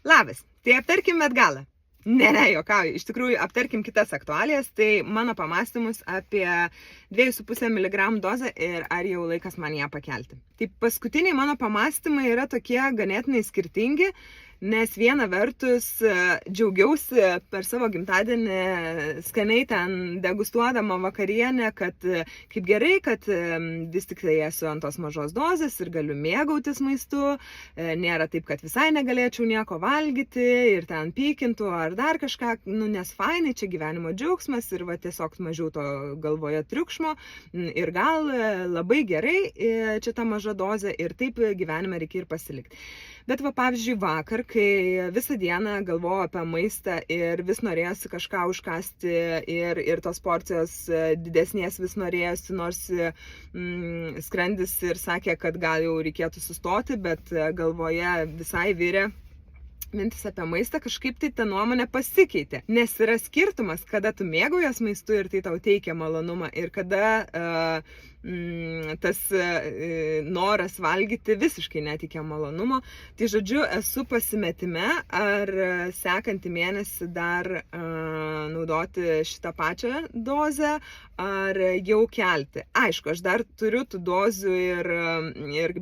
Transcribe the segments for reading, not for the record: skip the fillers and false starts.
Labas, tai aptarkim Met-galą. Ne, juokauju, iš tikrųjų aptarkim kitas aktualijas, tai mano pamastymus apie 2,5 mg dozę ir ar jau laikas man ją pakelti. Tai paskutiniai mano pamastymai yra tokie ganėtinai skirtingi, nes viena vertus džiaugiausi per savo gimtadienį skaniai ten degustuodama vakarienę, kad kaip gerai, kad vis tik tai esu ant tos mažos dozės ir galiu mėgautis maistu, nėra taip, kad visai negalėčiau nieko valgyti ir ten pykintų ar dar kažką, nes fainai, čia gyvenimo džiaugsmas ir va tiesiog mažiau to galvoje triukšmo ir gal labai gerai čia ta maža dozė ir taip gyvenime reikia ir pasilikti. Bet va, pavyzdžiui, vakar, kai visą dieną galvojau apie maistą ir vis norėjosi kažką užkasti ir tos porcijos didesnės vis norėjosi, nors skrandis ir sakė, kad gal jau reikėtų sustoti, bet galvoje visai virė mintis apie maistą, kažkaip tai ta nuomonė pasikeitė. Nes yra skirtumas, kada tu mėgaujas maistu ir tai tau teikia malonumą ir kada tas noras valgyti visiškai neteikia malonumo. Tai žodžiu, esu pasimetime, ar sekantį mėnesį dar naudoti šitą pačią dozę, ar jau kelti. Aišku, aš dar turiu tų dozių ir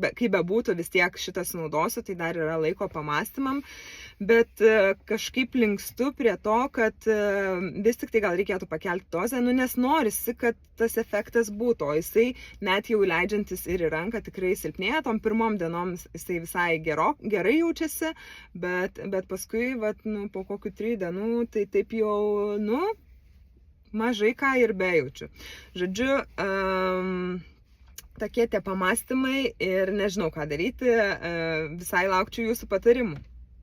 kaip bebūtų vis tiek šitas naudosiu, tai dar yra laiko pamastymam. Bet kažkaip linkstu prie to, kad vis tik tai gal reikėtų pakelti dozę, nes norisi, kad tas efektas būtų, o jisai net jau leidžiantis ir į ranką tikrai silpnėja, tom pirmom dienom jisai visai gerai jaučiasi, bet paskui, po kokių 3 dienų, tai taip jau, mažai ką ir bejaučiu. Žodžiu, tokie tie pamastymai ir nežinau ką daryti, visai laukčiau jūsų patarimų.